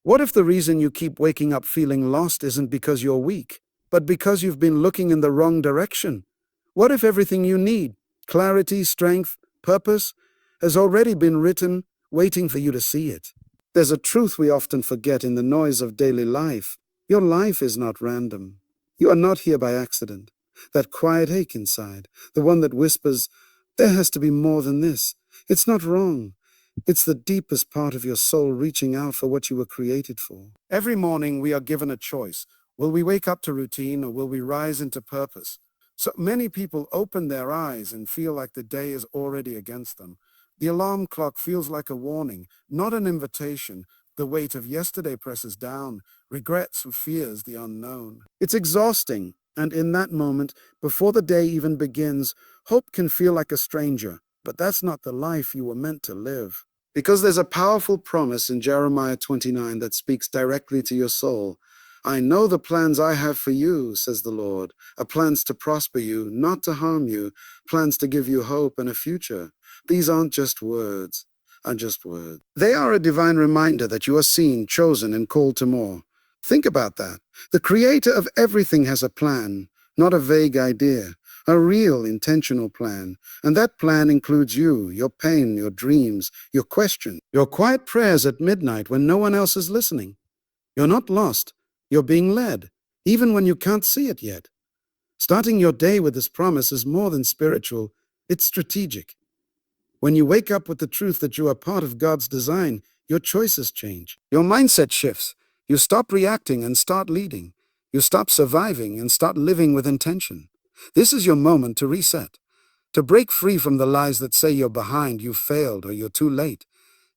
What if the reason you keep waking up feeling lost isn't because you're weak, but because you've been looking in the wrong direction? What if everything you need, clarity, strength, purpose, has already been written, waiting for you to see it? There's a truth we often forget in the noise of daily life. Your life is not random. You are not here by accident. That quiet ache inside, the one that whispers, there has to be more than this. It's not wrong. It's the deepest part of your soul reaching out for what you were created for. Every morning we are given a choice. Will we wake up to routine or will we rise into purpose? So many people open their eyes and feel like the day is already against them. The alarm clock feels like a warning, not an invitation. The weight of yesterday presses down, regrets and fears the unknown. It's exhausting, and in that moment, before the day even begins, hope can feel like a stranger. But that's not the life you were meant to live. Because there's a powerful promise in Jeremiah 29 that speaks directly to your soul. I know the plans I have for you, says the Lord, are plans to prosper you, not to harm you, plans to give you hope and a future. These aren't just words, They are a divine reminder that you are seen, chosen, and called to more. Think about that. The creator of everything has a plan, not a vague idea. A real intentional plan. And that plan includes you, your pain, your dreams, your questions, your quiet prayers at midnight when no one else is listening. You're not lost. You're being led, even when you can't see it yet. Starting your day with this promise is more than spiritual. It's strategic. When you wake up with the truth that you are part of God's design, your choices change. Your mindset shifts. You stop reacting and start leading. You stop surviving and start living with intention. This is your moment to reset, to break free from the lies that say you're behind, you failed, or you're too late.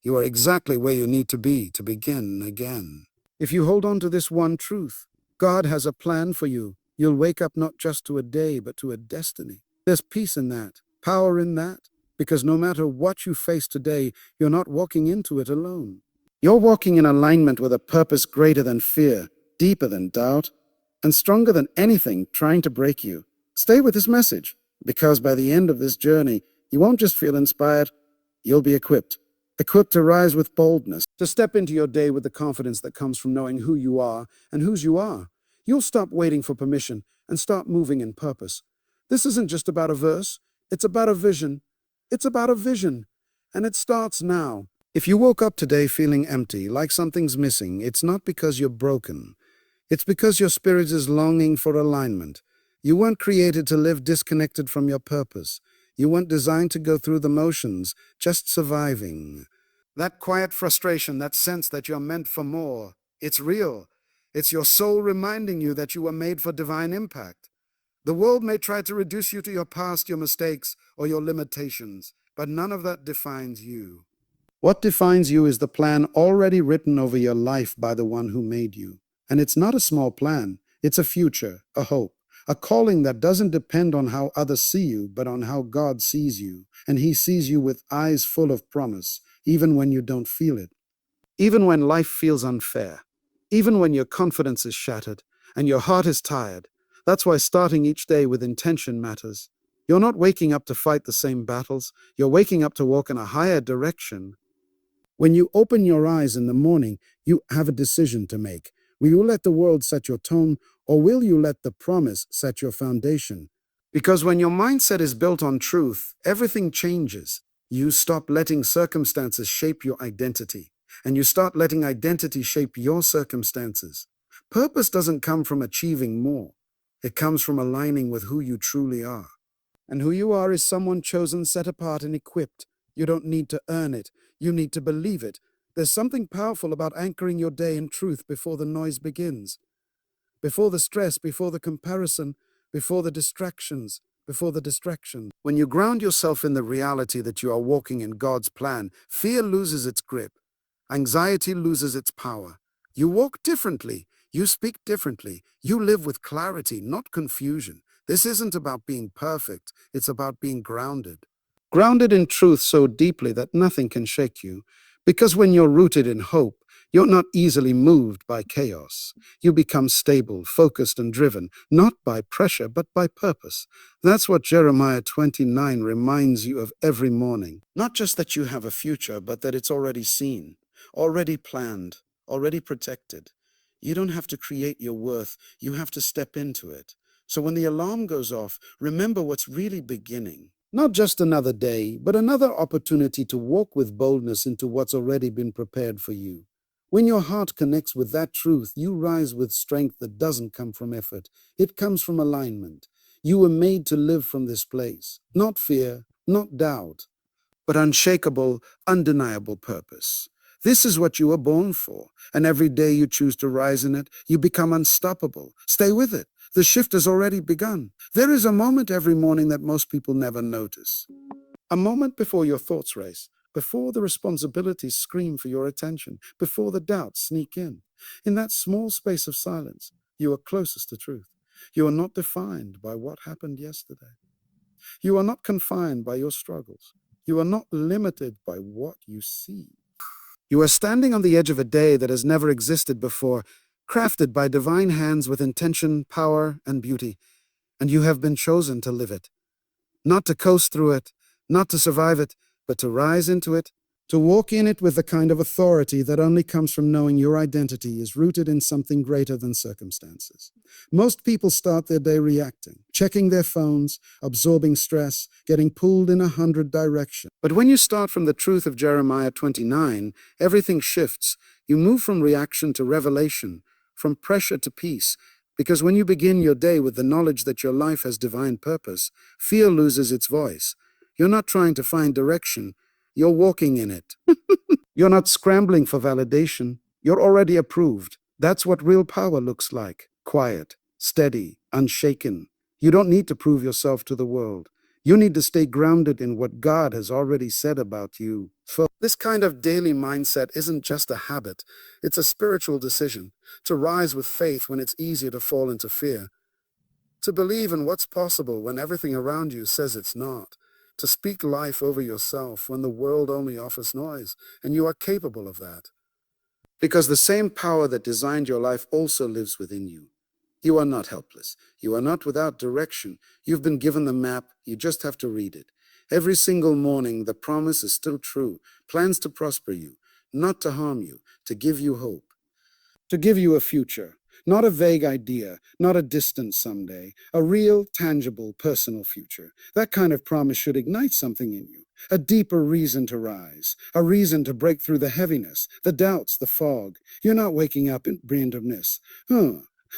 You are exactly where you need to be to begin again. If you hold on to this one truth, God has a plan for you. You'll wake up not just to a day, but to a destiny. There's peace in that, power in that, because no matter what you face today, you're not walking into it alone. You're walking in alignment with a purpose greater than fear, deeper than doubt, and stronger than anything trying to break you. Stay with this message, because by the end of this journey, you won't just feel inspired, you'll be equipped. Equipped to rise with boldness, to step into your day with the confidence that comes from knowing who you are and whose you are. You'll stop waiting for permission and start moving in purpose. This isn't just about a verse, it's about a vision. It's about a vision, and it starts now. If you woke up today feeling empty, like something's missing, it's not because you're broken. It's because your spirit is longing for alignment. You weren't created to live disconnected from your purpose. You weren't designed to go through the motions, just surviving. That quiet frustration, that sense that you're meant for more, it's real. It's your soul reminding you that you were made for divine impact. The world may try to reduce you to your past, your mistakes, or your limitations, but none of that defines you. What defines you is the plan already written over your life by the one who made you. And it's not a small plan. It's a future, a hope. A calling that doesn't depend on how others see you, but on how God sees you. And He sees you with eyes full of promise, even when you don't feel it. Even when life feels unfair. Even when your confidence is shattered and your heart is tired. That's why starting each day with intention matters. You're not waking up to fight the same battles. You're waking up to walk in a higher direction. When you open your eyes in the morning, you have a decision to make. Will you let the world set your tone, or will you let the promise set your foundation? Because when your mindset is built on truth, everything changes. You stop letting circumstances shape your identity, and you start letting identity shape your circumstances. Purpose doesn't come from achieving more. It comes from aligning with who you truly are. And who you are is someone chosen, set apart, and equipped. You don't need to earn it. You need to believe it. There's something powerful about anchoring your day in truth before the noise begins. Before the stress, before the comparison, before the distractions. When you ground yourself in the reality that you are walking in God's plan, fear loses its grip. Anxiety loses its power. You walk differently. You speak differently. You live with clarity, not confusion. This isn't about being perfect. It's about being grounded. Grounded in truth so deeply that nothing can shake you. Because when you're rooted in hope, you're not easily moved by chaos. You become stable, focused, and driven, not by pressure, but by purpose. That's what Jeremiah 29 reminds you of every morning. Not just that you have a future, but that it's already seen, already planned, already protected. You don't have to create your worth, you have to step into it. So when the alarm goes off, remember what's really beginning. Not just another day, but another opportunity to walk with boldness into what's already been prepared for you. When your heart connects with that truth, you rise with strength that doesn't come from effort. It comes from alignment. You were made to live from this place. Not fear, not doubt, but unshakable, undeniable purpose. This is what you were born for, and every day you choose to rise in it, you become unstoppable. Stay with it. The shift has already begun. There is a moment every morning that most people never notice. A moment before your thoughts race, before the responsibilities scream for your attention, before the doubts sneak in. In that small space of silence, you are closest to truth. You are not defined by what happened yesterday. You are not confined by your struggles. You are not limited by what you see. You are standing on the edge of a day that has never existed before, crafted by divine hands with intention, power, and beauty, and you have been chosen to live it. Not to coast through it, not to survive it, but to rise into it, to walk in it with the kind of authority that only comes from knowing your identity is rooted in something greater than circumstances. Most people start their day reacting, checking their phones, absorbing stress, getting pulled in 100 directions. But when you start from the truth of Jeremiah 29, everything shifts. You move from reaction to revelation, from pressure to peace, because when you begin your day with the knowledge that your life has divine purpose, fear loses its voice. You're not trying to find direction, you're walking in it. You're not scrambling for validation, you're already approved. That's what real power looks like: quiet, steady, unshaken. You don't need to prove yourself to the world. You need to stay grounded in what God has already said about you. So this kind of daily mindset isn't just a habit, it's a spiritual decision. To rise with faith when it's easier to fall into fear. To believe in what's possible when everything around you says it's not. To speak life over yourself when the world only offers noise, and you are capable of that. Because the same power that designed your life also lives within you. You are not helpless. You are not without direction. You've been given the map. You just have to read it. Every single morning, the promise is still true. Plans to prosper you, not to harm you, to give you hope. To give you a future, not a vague idea, not a distant someday, a real, tangible, personal future. That kind of promise should ignite something in you, a deeper reason to rise, a reason to break through the heaviness, the doubts, the fog. You're not waking up in randomness.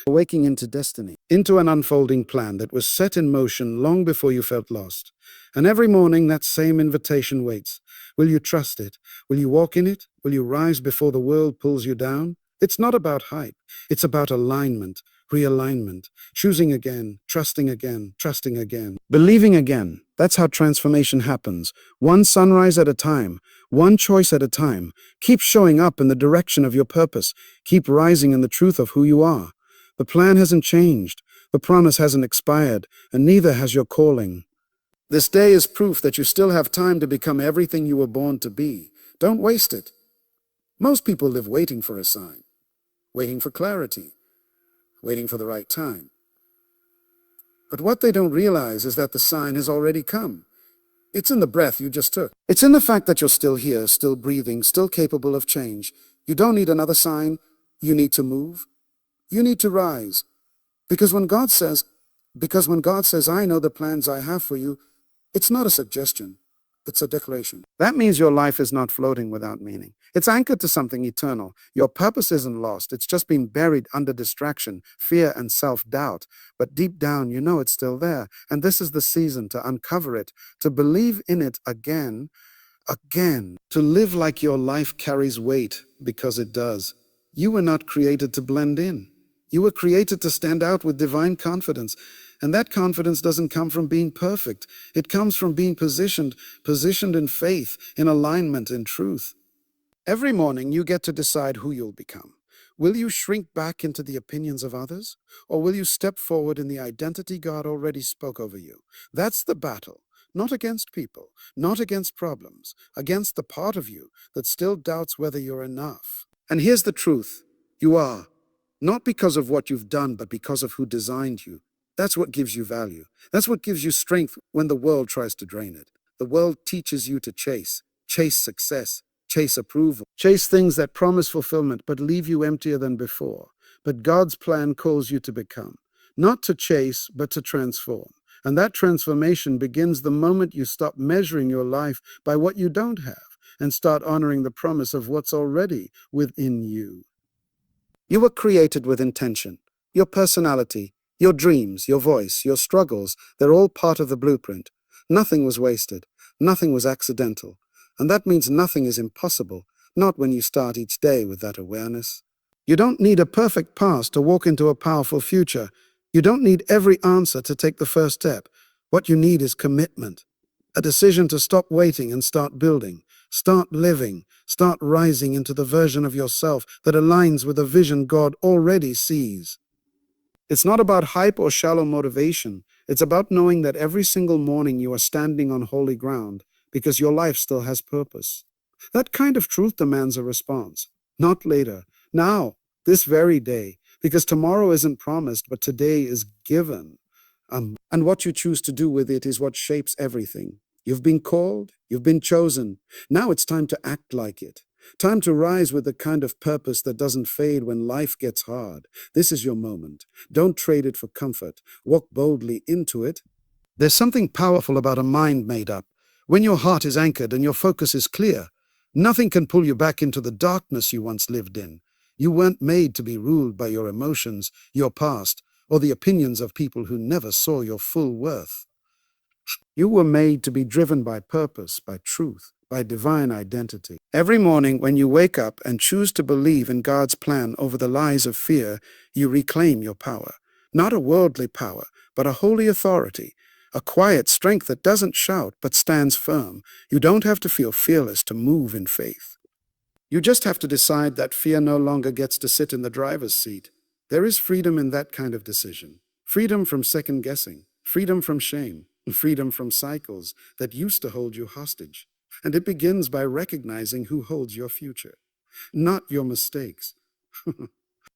Waking into destiny, into an unfolding plan that was set in motion long before you felt lost. And every morning that same invitation waits. Will you trust it? Will you walk in it? Will you rise before the world pulls you down? It's not about hype. It's about alignment, realignment, choosing again, trusting again, trusting again, believing again. That's how transformation happens. One sunrise at a time, one choice at a time. Keep showing up in the direction of your purpose. Keep rising in the truth of who you are. The plan hasn't changed. The promise hasn't expired, and neither has your calling. This day is proof that you still have time to become everything you were born to be. Don't waste it. Most people live waiting for a sign, waiting for clarity, waiting for the right time. But what they don't realize is that the sign has already come. It's in the breath you just took. It's in the fact that you're still here, still breathing, still capable of change. You don't need another sign. You need to move. You need to rise. Because when God says, I know the plans I have for you, it's not a suggestion. It's a declaration. That means your life is not floating without meaning. It's anchored to something eternal. Your purpose isn't lost. It's just been buried under distraction, fear, and self-doubt. But deep down, you know it's still there. And this is the season to uncover it, to believe in it again, to live like your life carries weight, because it does. You were not created to blend in. You were created to stand out with divine confidence. And that confidence doesn't come from being perfect. It comes from being positioned in faith, in alignment, in truth. Every morning you get to decide who you'll become. Will you shrink back into the opinions of others? Or will you step forward in the identity God already spoke over you? That's the battle. Not against people, not against problems, against the part of you that still doubts whether you're enough. And here's the truth. You are. Not because of what you've done, but because of who designed you. That's what gives you value. That's what gives you strength when the world tries to drain it. The world teaches you to chase success, chase approval, chase things that promise fulfillment but leave you emptier than before. But God's plan calls you to become, not to chase, but to transform. And that transformation begins the moment you stop measuring your life by what you don't have and start honoring the promise of what's already within you. You were created with intention. Your personality, your dreams, your voice, your struggles, they're all part of the blueprint. Nothing was wasted. Nothing was accidental. And that means nothing is impossible, not when you start each day with that awareness. You don't need a perfect past to walk into a powerful future. You don't need every answer to take the first step. What you need is commitment. A decision to stop waiting and start building. Start living. Start rising into the version of yourself that aligns with the vision God already sees. It's not about hype or shallow motivation. It's about knowing that every single morning you are standing on holy ground because your life still has purpose. That kind of truth demands a response. Not later. Now. This very day. Because tomorrow isn't promised, but today is given. And what you choose to do with it is what shapes everything. You've been called. You've been chosen. Now it's time to act like it. Time to rise with the kind of purpose that doesn't fade when life gets hard. This is your moment. Don't trade it for comfort. Walk boldly into it. There's something powerful about a mind made up. When your heart is anchored and your focus is clear, nothing can pull you back into the darkness you once lived in. You weren't made to be ruled by your emotions, your past, or the opinions of people who never saw your full worth. You were made to be driven by purpose, by truth, by divine identity. Every morning when you wake up and choose to believe in God's plan over the lies of fear, you reclaim your power. Not a worldly power, but a holy authority. A quiet strength that doesn't shout but stands firm. You don't have to feel fearless to move in faith. You just have to decide that fear no longer gets to sit in the driver's seat. There is freedom in that kind of decision. Freedom from second guessing, freedom from shame, and freedom from cycles that used to hold you hostage. And it begins by recognizing who holds your future. Not your mistakes,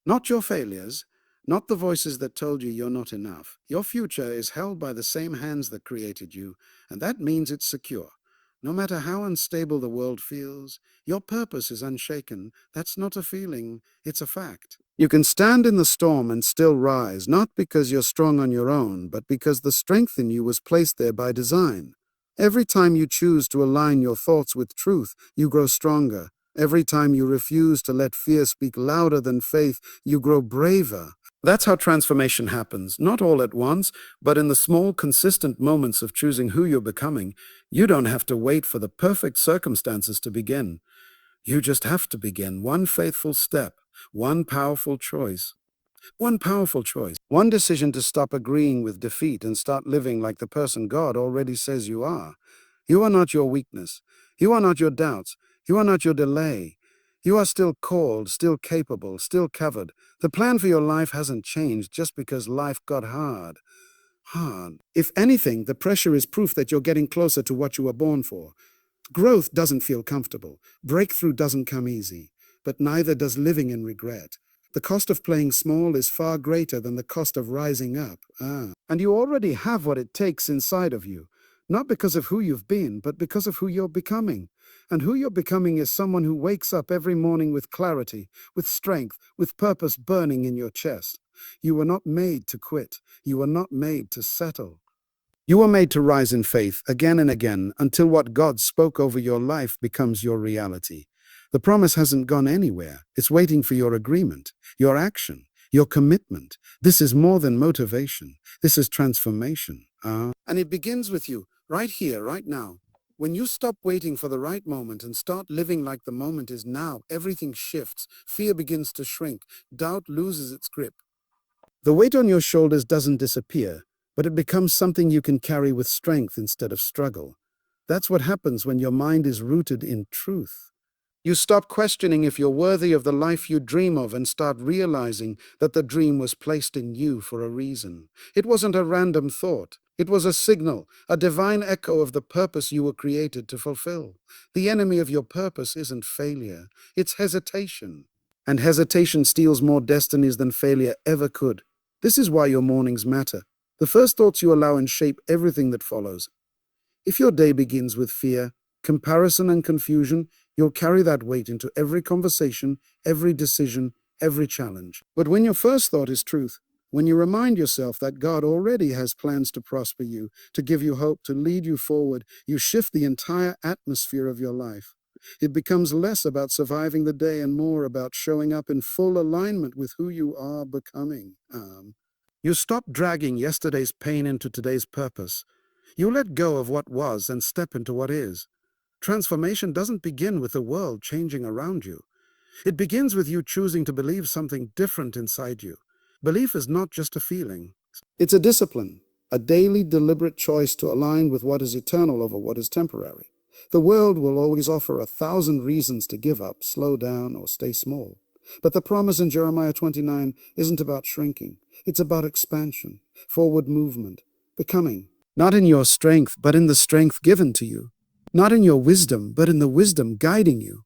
not your failures, not the voices that told you you're not enough. Your future is held by the same hands that created you, and that means it's secure. No matter how unstable the world feels, your purpose is unshaken. That's not a feeling, it's a fact. You can stand in the storm and still rise, not because you're strong on your own, but because the strength in you was placed there by design. Every time you choose to align your thoughts with truth, you grow stronger. Every time you refuse to let fear speak louder than faith, you grow braver. That's how transformation happens, not all at once, but in the small, consistent moments of choosing who you're becoming. You don't have to wait for the perfect circumstances to begin. You just have to begin one faithful step, one powerful choice. One powerful choice. One decision to stop agreeing with defeat and start living like the person God already says you are. You are not your weakness. You are not your doubts. You are not your delay. You are still called, still capable, still covered. The plan for your life hasn't changed just because life got hard. If anything, the pressure is proof that you're getting closer to what you were born for. Growth doesn't feel comfortable. Breakthrough doesn't come easy. But neither does living in regret. The cost of playing small is far greater than the cost of rising up. And you already have what it takes inside of you. Not because of who you've been, but because of who you're becoming. And who you're becoming is someone who wakes up every morning with clarity, with strength, with purpose burning in your chest. You were not made to quit. You were not made to settle. You were made to rise in faith again and again until what God spoke over your life becomes your reality. The promise hasn't gone anywhere. It's waiting for your agreement, your action, your commitment. This is more than motivation. This is transformation. And it begins with you, right here, right now. When you stop waiting for the right moment and start living like the moment is now, everything shifts. Fear begins to shrink. Doubt loses its grip. The weight on your shoulders doesn't disappear, but it becomes something you can carry with strength instead of struggle. That's what happens when your mind is rooted in truth. You stop questioning if you're worthy of the life you dream of and start realizing that the dream was placed in you for a reason. It wasn't a random thought. It was a signal, a divine echo of the purpose you were created to fulfill. The enemy of your purpose isn't failure, it's hesitation. And hesitation steals more destinies than failure ever could. This is why your mornings matter. The first thoughts you allow and shape everything that follows. If your day begins with fear, comparison, and confusion, You'll carry that weight into every conversation, every decision, every challenge. But when your first thought is truth, when you remind yourself that God already has plans to prosper you, to give you hope, to lead you forward, you shift the entire atmosphere of your life. It becomes less about surviving the day and more about showing up in full alignment with who you are becoming. You stop dragging yesterday's pain into today's purpose. You let go of what was and step into what is. Transformation doesn't begin with the world changing around you. It begins with you choosing to believe something different inside you. Belief is not just a feeling. It's a discipline, a daily deliberate choice to align with what is eternal over what is temporary. The world will always offer 1,000 reasons to give up, slow down, or stay small. But the promise in Jeremiah 29 isn't about shrinking. It's about expansion, forward movement, becoming. Not in your strength, but in the strength given to you. Not in your wisdom, but in the wisdom guiding you.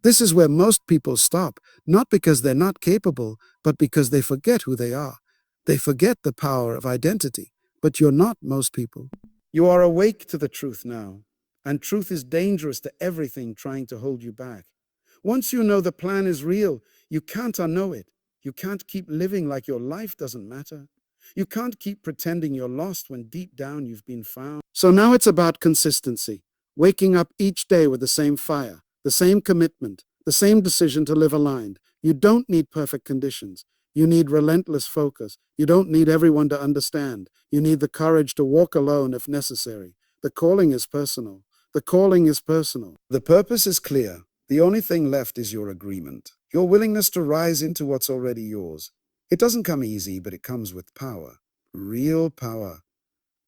This is where most people stop, not because they're not capable, but because they forget who they are. They forget the power of identity. But you're not most people. You are awake to the truth now, and truth is dangerous to everything trying to hold you back. Once you know the plan is real, you can't unknow it. You can't keep living like your life doesn't matter. You can't keep pretending you're lost when deep down you've been found. So now it's about consistency, waking up each day with the same fire, the same commitment, the same decision to live aligned. You don't need perfect conditions. You need relentless focus. You don't need everyone to understand. You need the courage to walk alone if necessary. The calling is personal. The calling is personal. The purpose is clear. The only thing left is your agreement, your willingness to rise into what's already yours. It doesn't come easy, but it comes with power. Real power.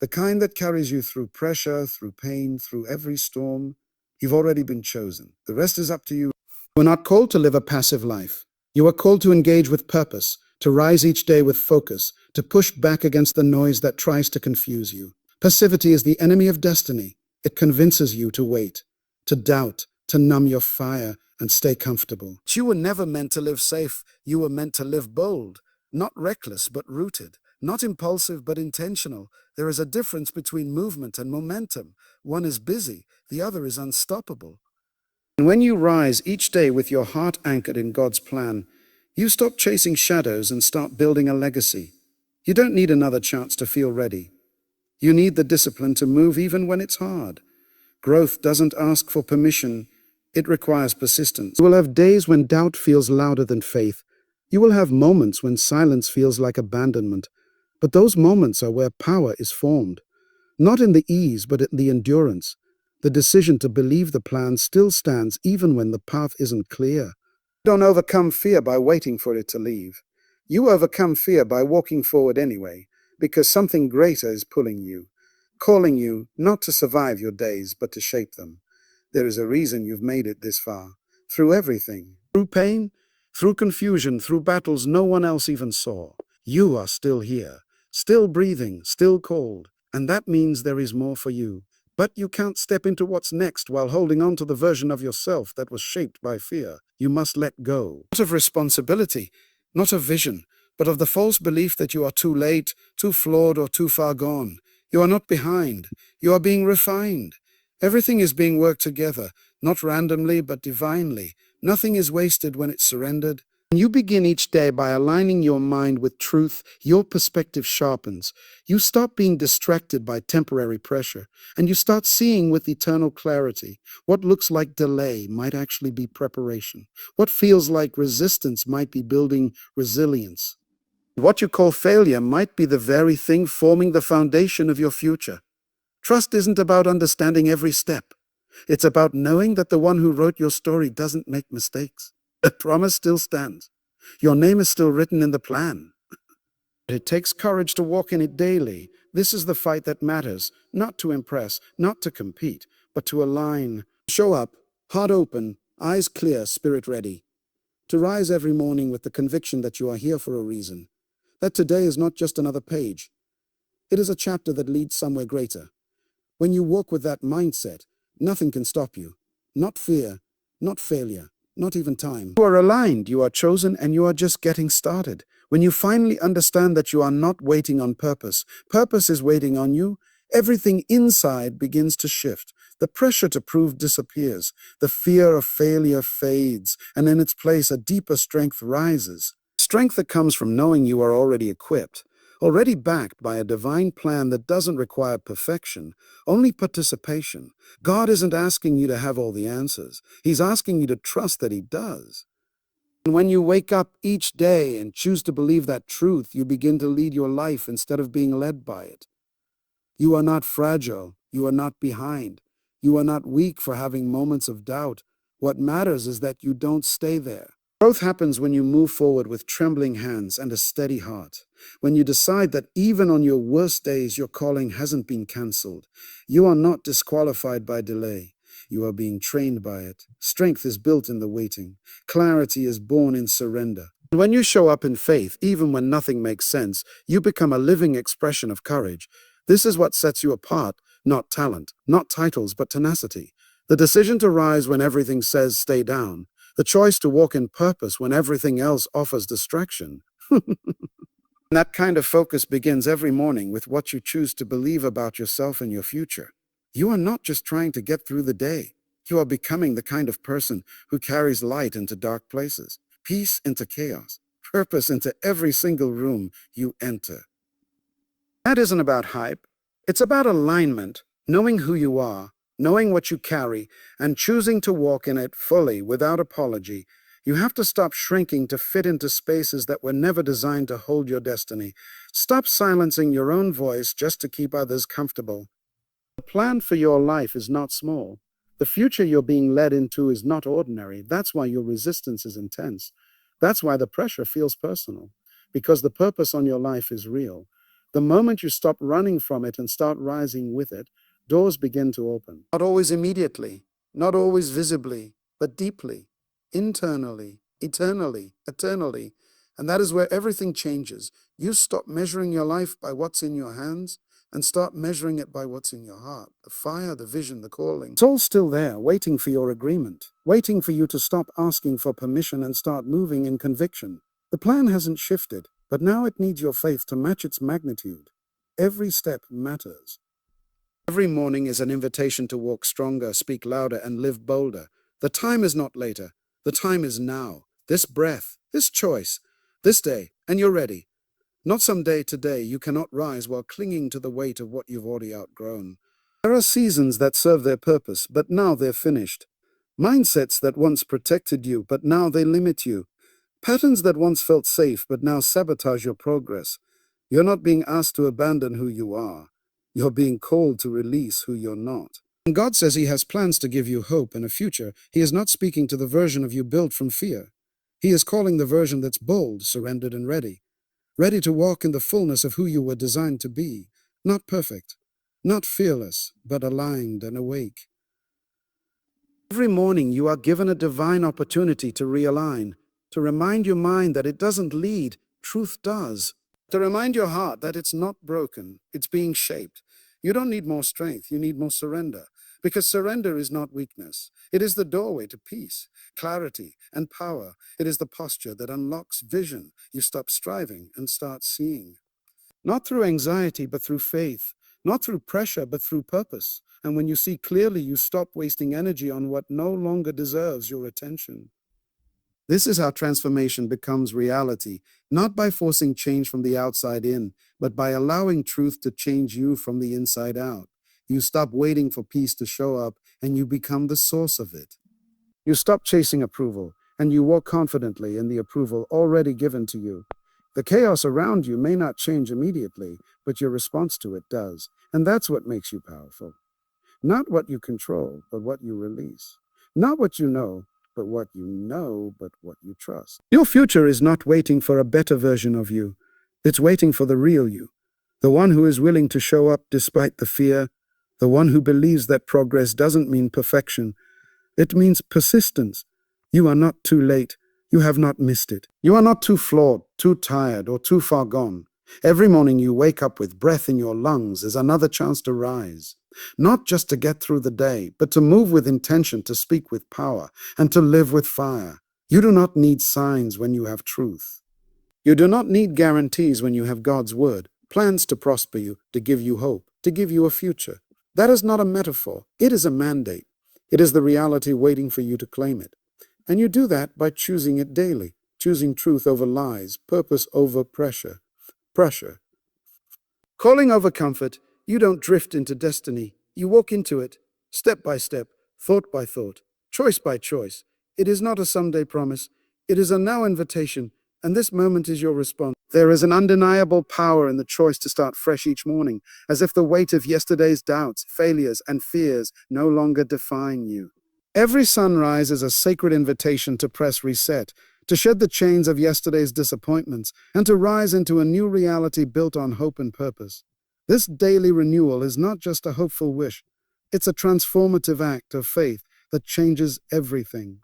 The kind that carries you through pressure, through pain, through every storm. You've already been chosen. The rest is up to you. You are not called to live a passive life. You are called to engage with purpose, to rise each day with focus, to push back against the noise that tries to confuse you. Passivity is the enemy of destiny. It convinces you to wait, to doubt, to numb your fire and stay comfortable. You were never meant to live safe. You were meant to live bold, not reckless but rooted, not impulsive but intentional. There is a difference between movement and momentum. One is busy, the other is unstoppable. And when you rise each day with your heart anchored in God's plan, you stop chasing shadows and start building a legacy. You don't need another chance to feel ready. You need the discipline to move even when it's hard. Growth doesn't ask for permission. It requires persistence. You will have days when doubt feels louder than faith. You will have moments when silence feels like abandonment. But those moments are where power is formed. Not in the ease, but in the endurance. The decision to believe the plan still stands even when the path isn't clear. You don't overcome fear by waiting for it to leave. You overcome fear by walking forward anyway, because something greater is pulling you, calling you not to survive your days, but to shape them. There is a reason you've made it this far, through everything, through pain, through confusion, through battles no one else even saw. You are still here, still breathing, still called, and that means there is more for you. But you can't step into what's next while holding on to the version of yourself that was shaped by fear. You must let go. Not of responsibility, not of vision, but of the false belief that you are too late, too flawed, or too far gone. You are not behind. You are being refined. Everything is being worked together, not randomly, but divinely. Nothing is wasted when it's surrendered. When you begin each day by aligning your mind with truth, your perspective sharpens. You stop being distracted by temporary pressure, and you start seeing with eternal clarity. What looks like delay might actually be preparation. What feels like resistance might be building resilience. What you call failure might be the very thing forming the foundation of your future. Trust isn't about understanding every step. It's about knowing that the one who wrote your story doesn't make mistakes. The promise still stands. Your name is still written in the plan. It takes courage to walk in it daily. This is the fight that matters, not to impress, not to compete, but to align. Show up, heart open, eyes clear, spirit ready. To rise every morning with the conviction that you are here for a reason. That today is not just another page. It is a chapter that leads somewhere greater. When you walk with that mindset, nothing can stop you. Not fear, not failure, not even time. You are aligned, you are chosen, and you are just getting started. When you finally understand that you are not waiting on purpose, purpose is waiting on you, everything inside begins to shift. The pressure to prove disappears, the fear of failure fades, and in its place a deeper strength rises. Strength that comes from knowing you are already equipped, already backed by a divine plan that doesn't require perfection, only participation. God isn't asking you to have all the answers. He's asking you to trust that He does. And when you wake up each day and choose to believe that truth, you begin to lead your life instead of being led by it. You are not fragile. You are not behind. You are not weak for having moments of doubt. What matters is that you don't stay there. Growth happens when you move forward with trembling hands and a steady heart. When you decide that even on your worst days, your calling hasn't been cancelled. You are not disqualified by delay. You are being trained by it. Strength is built in the waiting. Clarity is born in surrender. When you show up in faith, even when nothing makes sense, you become a living expression of courage. This is what sets you apart, not talent, not titles, but tenacity. The decision to rise when everything says stay down. The choice to walk in purpose when everything else offers distraction. That kind of focus begins every morning with what you choose to believe about yourself and your future. You are not just trying to get through the day. You are becoming the kind of person who carries light into dark places, peace into chaos, purpose into every single room you enter. That isn't about hype. It's about alignment, knowing who you are, knowing what you carry, and choosing to walk in it fully without apology. You have to stop shrinking to fit into spaces that were never designed to hold your destiny. Stop silencing your own voice just to keep others comfortable. The plan for your life is not small. The future you're being led into is not ordinary. That's why your resistance is intense. That's why the pressure feels personal, because the purpose on your life is real. The moment you stop running from it and start rising with it, doors begin to open. Not always immediately, not always visibly, but deeply, internally, eternally. And that is where everything changes. You stop measuring your life by what's in your hands and start measuring it by what's in your heart. The fire, the vision, the calling. It's all still there, waiting for your agreement, waiting for you to stop asking for permission and start moving in conviction. The plan hasn't shifted, but now it needs your faith to match its magnitude. Every step matters. Every morning is an invitation to walk stronger, speak louder, and live bolder. The time is not later. The time is now. This breath, this choice, this day, and you're ready. Not some day today. You cannot rise while clinging to the weight of what you've already outgrown. There are seasons that serve their purpose, but now they're finished. Mindsets that once protected you, but now they limit you. Patterns that once felt safe, but now sabotage your progress. You're not being asked to abandon who you are. You're being called to release who you're not. When God says He has plans to give you hope and a future, He is not speaking to the version of you built from fear. He is calling the version that's bold, surrendered, and ready. Ready to walk in the fullness of who you were designed to be. Not perfect, not fearless, but aligned and awake. Every morning you are given a divine opportunity to realign, to remind your mind that it doesn't lead, truth does. To remind your heart that it's not broken, it's being shaped. You don't need more strength, you need more surrender. Because surrender is not weakness. It is the doorway to peace, clarity, and power. It is the posture that unlocks vision. You stop striving and start seeing. Not through anxiety, but through faith. Not through pressure, but through purpose. And when you see clearly, you stop wasting energy on what no longer deserves your attention. This is how transformation becomes reality, not by forcing change from the outside in, but by allowing truth to change you from the inside out. You stop waiting for peace to show up, and you become the source of it. You stop chasing approval, and you walk confidently in the approval already given to you. The chaos around you may not change immediately, but your response to it does. And that's what makes you powerful. Not what you control, but what you release. Not what you know, but what you trust. Your future is not waiting for a better version of you. It's waiting for the real you. The one who is willing to show up despite the fear. The one who believes that progress doesn't mean perfection. It means persistence. You are not too late. You have not missed it. You are not too flawed, too tired, or too far gone. Every morning you wake up with breath in your lungs is another chance to rise. Not just to get through the day, but to move with intention, to speak with power, and to live with fire. You do not need signs when you have truth. You do not need guarantees when you have God's word, plans to prosper you, to give you hope, to give you a future. That is not a metaphor. It is a mandate. It is the reality waiting for you to claim it. And you do that by choosing it daily, choosing truth over lies, purpose over pressure. Pressure. Calling over comfort, you don't drift into destiny. You walk into it, step by step, thought by thought, choice by choice. It is not a someday promise. It is a now invitation, and this moment is your response. There is an undeniable power in the choice to start fresh each morning, as if the weight of yesterday's doubts, failures, and fears no longer define you. Every sunrise is a sacred invitation to press reset, to shed the chains of yesterday's disappointments, and to rise into a new reality built on hope and purpose. This daily renewal is not just a hopeful wish, it's a transformative act of faith that changes everything.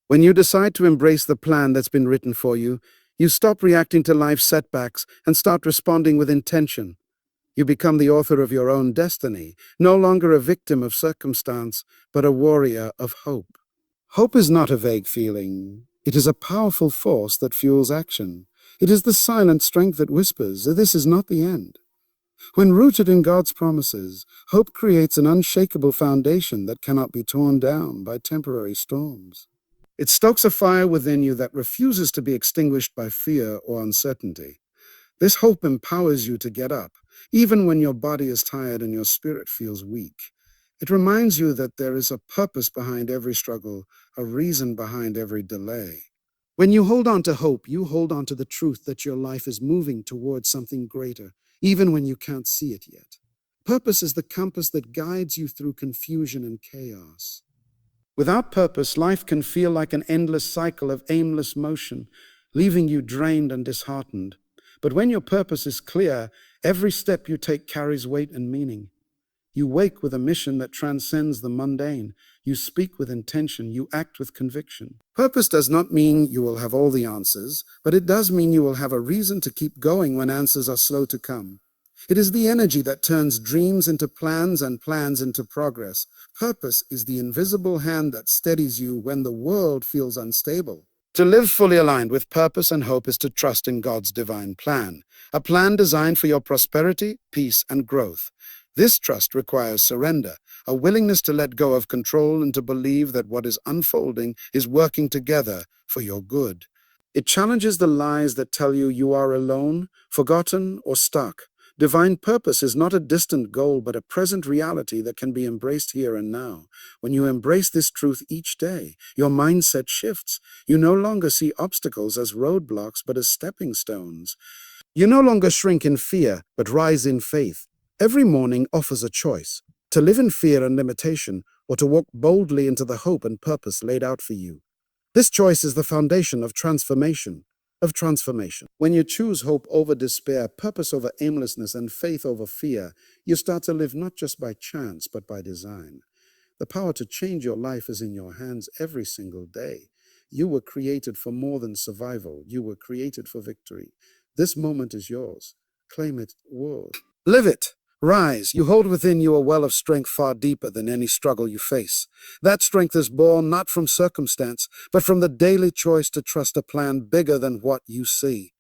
When you decide to embrace the plan that's been written for you, you stop reacting to life's setbacks and start responding with intention. You become the author of your own destiny, no longer a victim of circumstance, but a warrior of hope. Hope is not a vague feeling. It is a powerful force that fuels action. It is the silent strength that whispers, "This is not the end." When rooted in God's promises, hope creates an unshakable foundation that cannot be torn down by temporary storms. It stokes a fire within you that refuses to be extinguished by fear or uncertainty. This hope empowers you to get up, even when your body is tired and your spirit feels weak. It reminds you that there is a purpose behind every struggle, a reason behind every delay. When you hold on to hope, you hold on to the truth that your life is moving towards something greater, even when you can't see it yet. Purpose is the compass that guides you through confusion and chaos. Without purpose, life can feel like an endless cycle of aimless motion, leaving you drained and disheartened. But when your purpose is clear, every step you take carries weight and meaning. You wake with a mission that transcends the mundane. You speak with intention. You act with conviction. Purpose does not mean you will have all the answers, but it does mean you will have a reason to keep going when answers are slow to come. It is the energy that turns dreams into plans and plans into progress. Purpose is the invisible hand that steadies you when the world feels unstable. To live fully aligned with purpose and hope is to trust in God's divine plan, a plan designed for your prosperity, peace, and growth. This trust requires surrender, a willingness to let go of control and to believe that what is unfolding is working together for your good. It challenges the lies that tell you you are alone, forgotten, or stuck. Divine purpose is not a distant goal, but a present reality that can be embraced here and now. When you embrace this truth each day, your mindset shifts. You no longer see obstacles as roadblocks, but as stepping stones. You no longer shrink in fear, but rise in faith. Every morning offers a choice, to live in fear and limitation, or to walk boldly into the hope and purpose laid out for you. This choice is the foundation of transformation. When you choose hope over despair, purpose over aimlessness, and faith over fear, you start to live not just by chance, but by design. The power to change your life is in your hands every single day. You were created for more than survival. You were created for victory. This moment is yours. Claim it, world. Live it. Rise. You hold within you a well of strength far deeper than any struggle you face. That strength is born not from circumstance, but from the daily choice to trust a plan bigger than what you see.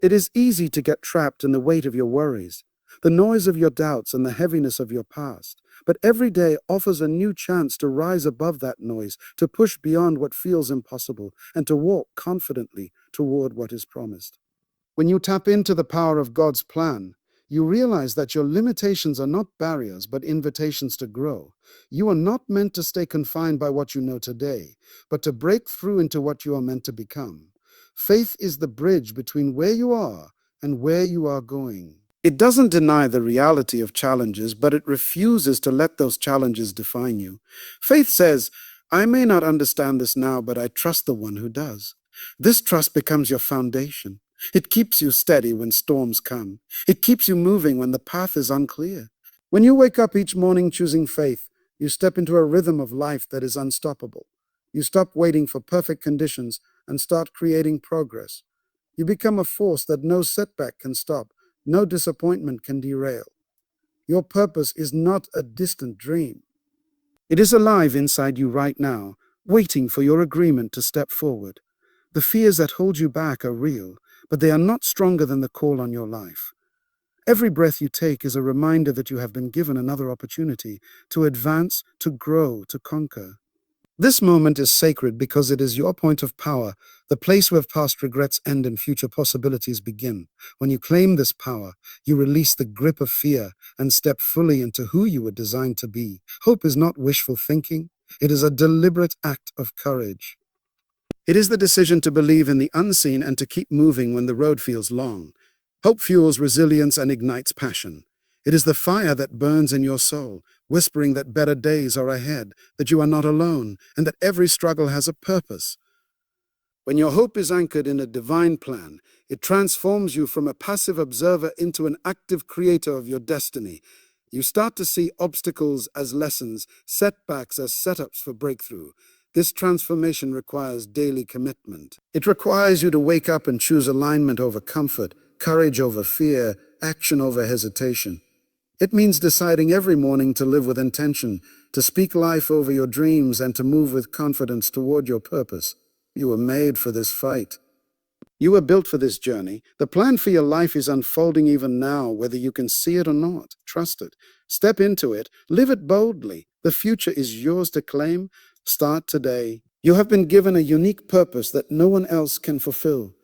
It is easy to get trapped in the weight of your worries, the noise of your doubts, and the heaviness of your past. But every day offers a new chance to rise above that noise, to push beyond what feels impossible, and to walk confidently toward what is promised. When you tap into the power of God's plan, you realize that your limitations are not barriers, but invitations to grow. You are not meant to stay confined by what you know today, but to break through into what you are meant to become. Faith is the bridge between where you are and where you are going. It doesn't deny the reality of challenges, but it refuses to let those challenges define you. Faith says, "I may not understand this now, but I trust the one who does." This trust becomes your foundation. It keeps you steady when storms come. It keeps you moving when the path is unclear. When you wake up each morning choosing faith, you step into a rhythm of life that is unstoppable. You stop waiting for perfect conditions and start creating progress. You become a force that no setback can stop, no disappointment can derail. Your purpose is not a distant dream. It is alive inside you right now, waiting for your agreement to step forward. The fears that hold you back are real, but they are not stronger than the call on your life. Every breath you take is a reminder that you have been given another opportunity to advance, to grow, to conquer. This moment is sacred because it is your point of power, the place where past regrets end and future possibilities begin. When you claim this power, you release the grip of fear and step fully into who you were designed to be. Hope is not wishful thinking, it is a deliberate act of courage. It is the decision to believe in the unseen and to keep moving when the road feels long. Hope fuels resilience and ignites passion. It is the fire that burns in your soul, whispering that better days are ahead, that you are not alone, and that every struggle has a purpose. When your hope is anchored in a divine plan, it transforms you from a passive observer into an active creator of your destiny. You start to see obstacles as lessons, setbacks as setups for breakthrough. This transformation requires daily commitment. It requires you to wake up and choose alignment over comfort, courage over fear, action over hesitation. It means deciding every morning to live with intention, to speak life over your dreams, and to move with confidence toward your purpose. You were made for this fight. You were built for this journey. The plan for your life is unfolding even now, whether you can see it or not. Trust it. Step into it. Live it boldly. The future is yours to claim. Start today. You have been given a unique purpose that no one else can fulfill.